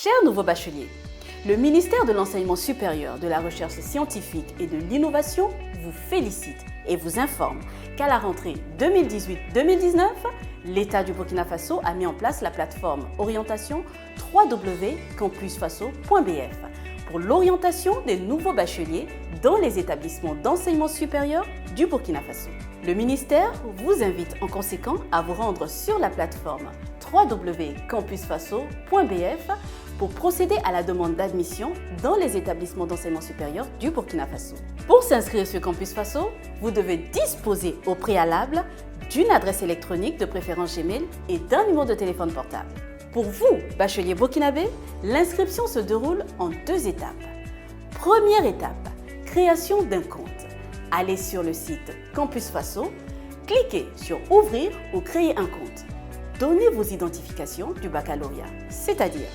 Chers nouveaux bacheliers, le ministère de l'Enseignement supérieur, de la Recherche scientifique et de l'Innovation vous félicite et vous informe qu'à la rentrée 2018-2019, l'État du Burkina Faso a mis en place la plateforme orientation www.campusfaso.bf pour l'orientation des nouveaux bacheliers dans les établissements d'enseignement supérieur du Burkina Faso. Le ministère vous invite en conséquent à vous rendre sur la plateforme www.campusfaso.bf pour procéder à la demande d'admission dans les établissements d'enseignement supérieur du Burkina Faso. Pour s'inscrire sur Campus Faso, vous devez disposer au préalable d'une adresse électronique de préférence Gmail et d'un numéro de téléphone portable. Pour vous, bacheliers burkinabés, l'inscription se déroule en 2 étapes. Première étape, création d'un compte. Allez sur le site Campus Faso, cliquez sur « Ouvrir » ou « Créer un compte ». Donnez vos identifications du baccalauréat, c'est-à-dire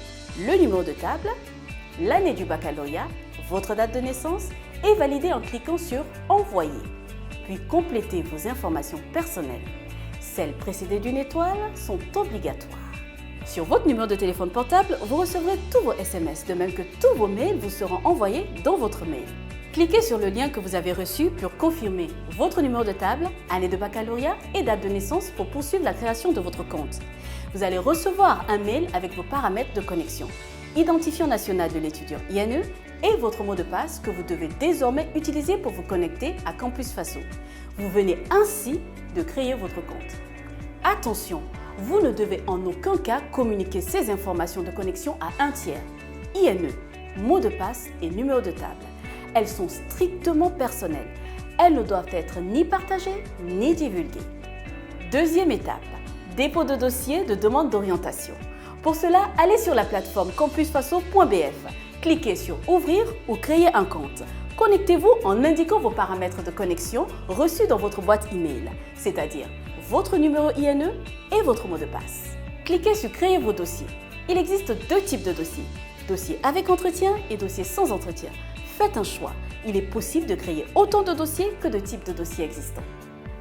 le numéro de table, l'année du baccalauréat, votre date de naissance et validez en cliquant sur « Envoyer ». Puis complétez vos informations personnelles. Celles précédées d'une étoile sont obligatoires. Sur votre numéro de téléphone portable, vous recevrez tous vos SMS, de même que tous vos mails vous seront envoyés dans votre mail. Cliquez sur le lien que vous avez reçu pour confirmer votre numéro de table, année de baccalauréat et date de naissance pour poursuivre la création de votre compte. Vous allez recevoir un mail avec vos paramètres de connexion, identifiant national de l'étudiant INE et votre mot de passe que vous devez désormais utiliser pour vous connecter à Campus Faso. Vous venez ainsi de créer votre compte. Attention, vous ne devez en aucun cas communiquer ces informations de connexion à un tiers, INE, mot de passe et numéro de table. Elles sont strictement personnelles. Elles ne doivent être ni partagées ni divulguées. Deuxième étape, dépôt de dossier de demande d'orientation. Pour cela, allez sur la plateforme campusfaso.bf. Cliquez sur « Ouvrir » ou « Créer un compte ». Connectez-vous en indiquant vos paramètres de connexion reçus dans votre boîte email, c'est-à-dire votre numéro INE et votre mot de passe. Cliquez sur « Créer vos dossiers ». Il existe 2 types de dossiers, dossier avec entretien et dossier sans entretien. Faites un choix. Il est possible de créer autant de dossiers que de types de dossiers existants.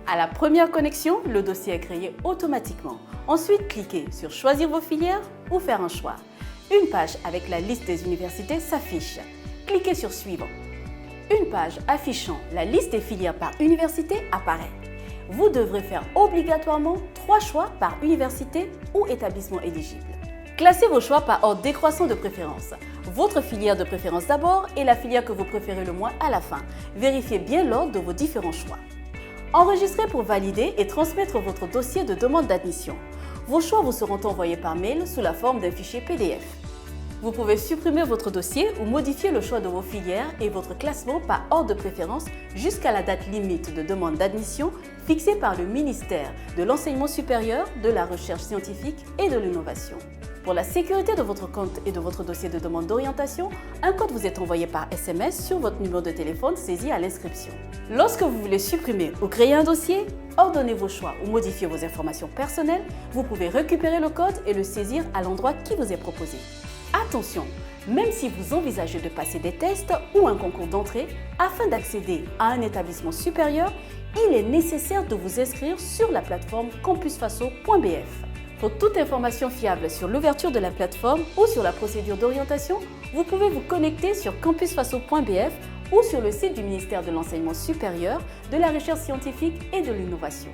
À la première connexion, le dossier est créé automatiquement. Ensuite, cliquez sur « Choisir vos filières » ou « Faire un choix ». Une page avec la liste des universités s'affiche. Cliquez sur « Suivre ». Une page affichant la liste des filières par université apparaît. Vous devrez faire obligatoirement 3 choix par université ou établissement éligible. Classez vos choix par ordre décroissant de préférence. Votre filière de préférence d'abord et la filière que vous préférez le moins à la fin. Vérifiez bien l'ordre de vos différents choix. Enregistrez pour valider et transmettre votre dossier de demande d'admission. Vos choix vous seront envoyés par mail sous la forme d'un fichier PDF. Vous pouvez supprimer votre dossier ou modifier le choix de vos filières et votre classement par ordre de préférence jusqu'à la date limite de demande d'admission fixée par le ministère de l'Enseignement supérieur, de la Recherche scientifique et de l'Innovation. Pour la sécurité de votre compte et de votre dossier de demande d'orientation, un code vous est envoyé par SMS sur votre numéro de téléphone saisi à l'inscription. Lorsque vous voulez supprimer ou créer un dossier, ordonnez vos choix ou modifiez vos informations personnelles, vous pouvez récupérer le code et le saisir à l'endroit qui vous est proposé. Attention, même si vous envisagez de passer des tests ou un concours d'entrée, afin d'accéder à un établissement supérieur, il est nécessaire de vous inscrire sur la plateforme campusfaso.bf. Pour toute information fiable sur l'ouverture de la plateforme ou sur la procédure d'orientation, vous pouvez vous connecter sur campusfaso.bf ou sur le site du ministère de l'Enseignement supérieur, de la Recherche scientifique et de l'Innovation.